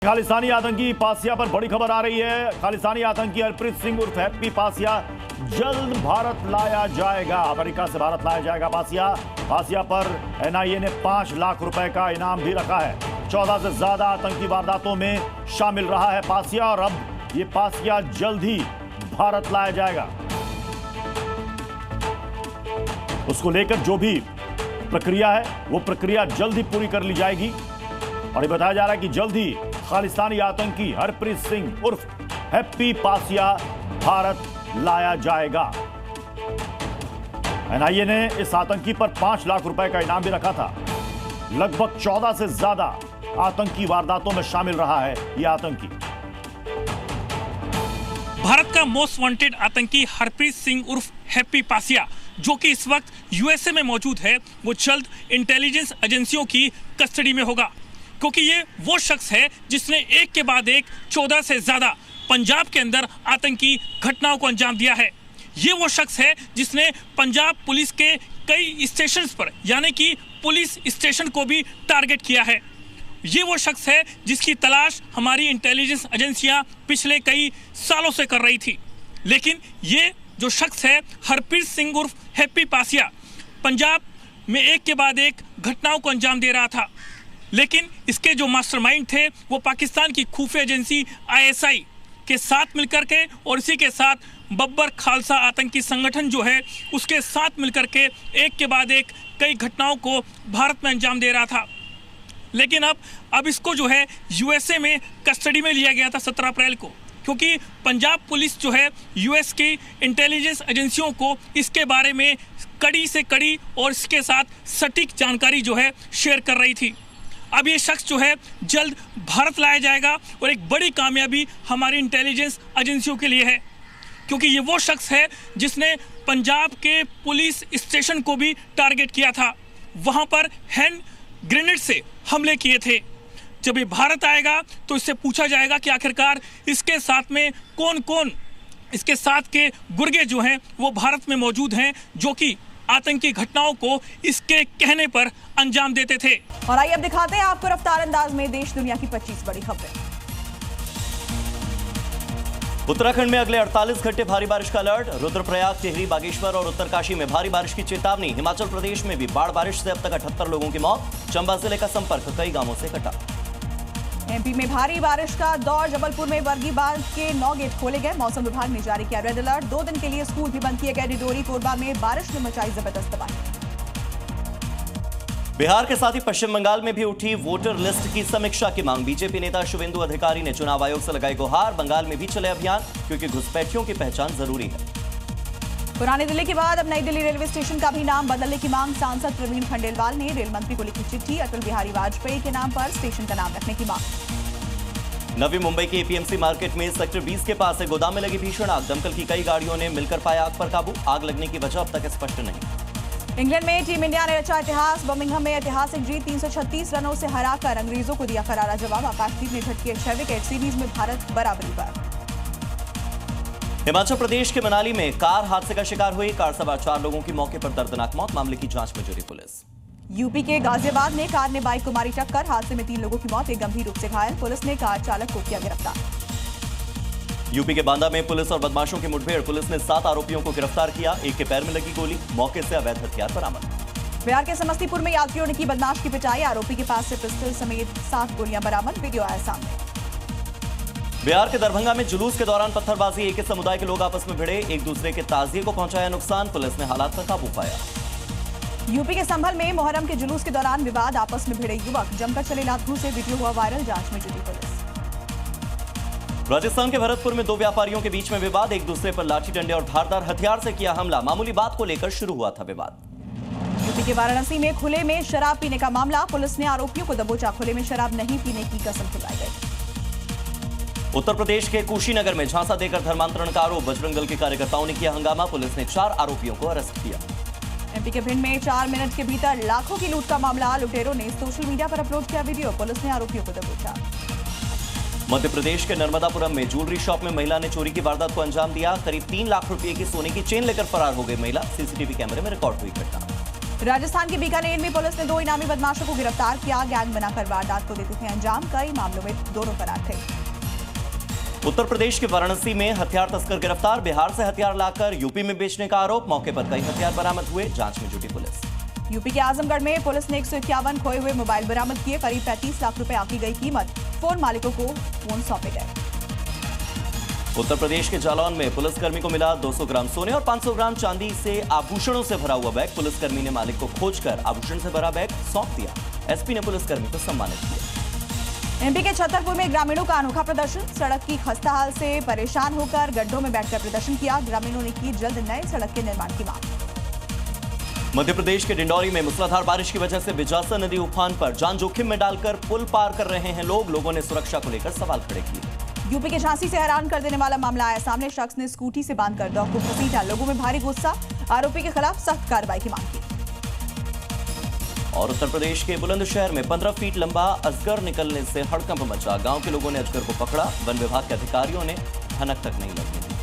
खालिस्तानी आतंकी पासिया पर बड़ी खबर आ रही है। खालिस्तानी आतंकी हरप्रीत सिंह उर्फ हैप्पी पासिया जल्द भारत लाया जाएगा। अमेरिका से भारत लाया जाएगा पासिया पर एनआईए ने 5 लाख रुपए का इनाम भी रखा है। 14 से ज्यादा आतंकी वारदातों में शामिल रहा है पासिया और अब ये पासिया जल्द ही भारत लाया जाएगा। उसको लेकर जो भी प्रक्रिया है वो प्रक्रिया जल्द ही पूरी कर ली जाएगी और ये बताया जा रहा है कि जल्द ही खालिस्तानी आतंकी हरप्रीत सिंह उर्फ हैप्पी पासिया भारत लाया जाएगा। एनआईए ने इस आतंकी पर 5 लाख रुपए का इनाम भी रखा था। लगभग 14 से ज्यादा आतंकी वारदातों में शामिल रहा है यह आतंकी। भारत का मोस्ट वांटेड आतंकी हरप्रीत सिंह उर्फ हैप्पी पासिया, जो कि इस वक्त यूएसए में मौजूद है, वो जल्द इंटेलिजेंस एजेंसियों की कस्टडी में होगा, क्योंकि ये वो शख्स है जिसने एक के बाद एक 14 से ज्यादा पंजाब के अंदर आतंकी घटनाओं को अंजाम दिया है। ये वो शख्स है जिसने पंजाब पुलिस के कई स्टेशंस पर, यानी कि पुलिस स्टेशन को भी टारगेट किया है। ये वो शख्स है जिसकी तलाश हमारी इंटेलिजेंस एजेंसियां पिछले कई सालों से कर रही थी। लेकिन ये जो शख्स है हरप्रीत सिंह उर्फ हैप्पी पासिया, पंजाब में एक के बाद एक घटनाओं को अंजाम दे रहा था। लेकिन इसके जो मास्टरमाइंड थे वो पाकिस्तान की खुफिया एजेंसी आईएसआई के साथ मिलकर के और इसी के साथ बब्बर खालसा आतंकी संगठन जो है उसके साथ मिलकर के एक के बाद एक कई घटनाओं को भारत में अंजाम दे रहा था। लेकिन अब इसको जो है यूएसए में कस्टडी में लिया गया था 17 अप्रैल को, क्योंकि पंजाब पुलिस जो है यूएस की इंटेलिजेंस एजेंसियों को इसके बारे में कड़ी से कड़ी और इसके साथ सटीक जानकारी जो है शेयर कर रही थी। अब ये शख्स जो है जल्द भारत लाया जाएगा और एक बड़ी कामयाबी हमारी इंटेलिजेंस एजेंसियों के लिए है, क्योंकि ये वो शख्स है जिसने पंजाब के पुलिस स्टेशन को भी टारगेट किया था। वहाँ पर हैंड ग्रेनेड से हमले किए थे। जब ये भारत आएगा तो इससे पूछा जाएगा कि आखिरकार इसके साथ में कौन कौन इसके साथ के गुर्गे जो हैं वो भारत में मौजूद हैं, जो कि आतंकी घटनाओं को इसके कहने पर अंजाम देते थे। और आइए अब दिखाते हैं आपको रफ्तार अंदाज में देश दुनिया की 25 बड़ी खबरें। उत्तराखंड में अगले 48 घंटे भारी बारिश का अलर्ट। रुद्रप्रयाग, टिहरी, बागेश्वर और उत्तरकाशी में भारी बारिश की चेतावनी। हिमाचल प्रदेश में भी बाढ़ बारिश से अब तक 78 लोगों की मौत। चंबा जिले का संपर्क कई गांवों से कटा। एमपी में भारी बारिश का दौर। जबलपुर में वर्गी बांध के 9 गेट खोले गए। मौसम विभाग ने जारी किया रेड अलर्ट। 2 दिन के लिए स्कूल भी बंद किए गए। डिडोरी, कोरबा में बारिश ने मचाई जबरदस्त तबाही। बिहार के साथ ही पश्चिम बंगाल में भी उठी वोटर लिस्ट की समीक्षा की मांग। बीजेपी नेता शुभेंदु अधिकारी ने चुनाव आयोग से लगाई गुहार। बंगाल में भी चले अभियान, क्योंकि घुसपैठियों की पहचान जरूरी है। पुरानी दिल्ली के बाद अब नई दिल्ली रेलवे स्टेशन का भी नाम बदलने की मांग। सांसद प्रवीण खंडेलवाल ने रेल मंत्री को लिखी चिट्ठी। अटल बिहारी वाजपेयी के नाम पर स्टेशन का नाम रखने की मांग। नवी मुंबई के एपीएमसी मार्केट में सेक्टर 20 के पास एक गोदाम में लगी भीषण आग। दमकल की कई गाड़ियों ने मिलकर पाया आग पर काबू। आग लगने की वजह अब तक स्पष्ट नहीं। इंग्लैंड में टीम इंडिया ने रचा इतिहास। बर्मिंघम में ऐतिहासिक जीत। 336 रनों से हराकर अंग्रेजों को दिया करारा जवाब। आकाशदीप ने झटके 6 विकेट। सीरीज में भारत बराबरी पर। हिमाचल प्रदेश के मनाली में कार हादसे का शिकार हुई। कार सवार 4 लोगों की मौके पर दर्दनाक मौत। मामले की जांच में जुटी पुलिस। यूपी के गाजियाबाद में कार ने बाइक को मारी टक्कर। हादसे में 3 लोगों की मौत, एक गंभीर रूप से घायल। पुलिस ने कार चालक को किया गिरफ्तार। यूपी के बांदा में पुलिस और बदमाशों की मुठभेड़। पुलिस ने 7 आरोपियों को गिरफ्तार किया। एक के पैर में लगी गोली। मौके से अवैध हथियार बरामद। बिहार के समस्तीपुर में यात्रियों ने की बदमाश की पिटाई। आरोपी के पास से पिस्टल समेत 7 गोलियां बरामद। वीडियो आया सामने। बिहार के दरभंगा में जुलूस के दौरान पत्थरबाजी। एक ही समुदाय के लोग आपस में भिड़े। एक दूसरे के ताजिए को पहुंचाया नुकसान। पुलिस ने हालात पर काबू पाया। यूपी के संभल में मुहर्रम के जुलूस के दौरान विवाद। आपस में भिड़े युवक। जमकर चले लातू से वीडियो हुआ वायरल। जांच में जुटी पुलिस। राजस्थान के भरतपुर में 2 व्यापारियों के बीच में विवाद। एक दूसरे पर लाठी डंडे और धारदार हथियार से किया हमला। मामूली बात को लेकर शुरू हुआ था विवाद। यूपी के वाराणसी में खुले में शराब पीने का मामला। पुलिस ने आरोपियों को दबोचा। खुले में शराब नहीं पीने की कसम खिलाई गई। उत्तर प्रदेश के कुशीनगर में झांसा देकर धर्मांतरण का आरोप। बजरंग दल के कार्यकर्ताओं ने किया हंगामा। पुलिस ने 4 आरोपियों को अरेस्ट किया। एमपी के भिंड में 4 मिनट के भीतर लाखों की लूट का मामला। लुटेरों ने सोशल मीडिया पर अपलोड किया वीडियो। पुलिस ने आरोपियों को दबोचा। मध्य प्रदेश के नर्मदापुरम में ज्वेलरी शॉप में महिला ने चोरी की वारदात को अंजाम दिया। करीब 3 लाख रुपए की सोने की चेन लेकर फरार हो गई महिला। सीसीटीवी कैमरे में रिकॉर्ड हुई घटना। राजस्थान के बीकानेर में पुलिस ने 2 इनामी बदमाशों को गिरफ्तार किया। गैंग बनाकर वारदात को देते थे अंजाम। कई मामलों में दोनों फरार थे। उत्तर प्रदेश के वाराणसी में हथियार तस्कर गिरफ्तार। बिहार से हथियार लाकर यूपी में बेचने का आरोप। मौके पर कई हथियार बरामद हुए। जांच में जुटी पुलिस। यूपी के आजमगढ़ में पुलिस ने 151 खोए हुए मोबाइल बरामद किए। करीब 35 लाख रुपए आंकी गई कीमत। फोन मालिकों को फोन सौंपे गए। उत्तर प्रदेश के जालौन में पुलिसकर्मी को मिला 200 ग्राम सोने और 500 ग्राम चांदी से आभूषणों से भरा हुआ बैग। पुलिसकर्मी ने मालिक को खोजकर आभूषण से भरा बैग सौंप दिया। एसपी ने पुलिसकर्मी को सम्मानित किया। एमपी के छतरपुर में ग्रामीणों का अनोखा प्रदर्शन। सड़क की खस्ता हाल से परेशान होकर गड्ढों में बैठकर प्रदर्शन किया। ग्रामीणों ने की जल्द नए सड़क के निर्माण की मांग। मध्य प्रदेश के डिंडौरी में मूसलाधार बारिश की वजह से बिजासा नदी उफान पर। जान जोखिम में डालकर पुल पार कर रहे हैं लोग। लोगों ने सुरक्षा को लेकर सवाल खड़े किए। यूपी के झांसी से हैरान कर देने वाला मामला आया सामने। शख्स ने स्कूटी से बांधकर डॉग को घसीटा। लोगों में भारी गुस्सा। आरोपी के खिलाफ सख्त कार्रवाई की मांग की। और उत्तर प्रदेश के बुलंदशहर में 15 फीट लंबा अजगर निकलने से हड़कंप मचा। गांव के लोगों ने अजगर को पकड़ा। वन विभाग के अधिकारियों ने भनक तक नहीं लगने दी।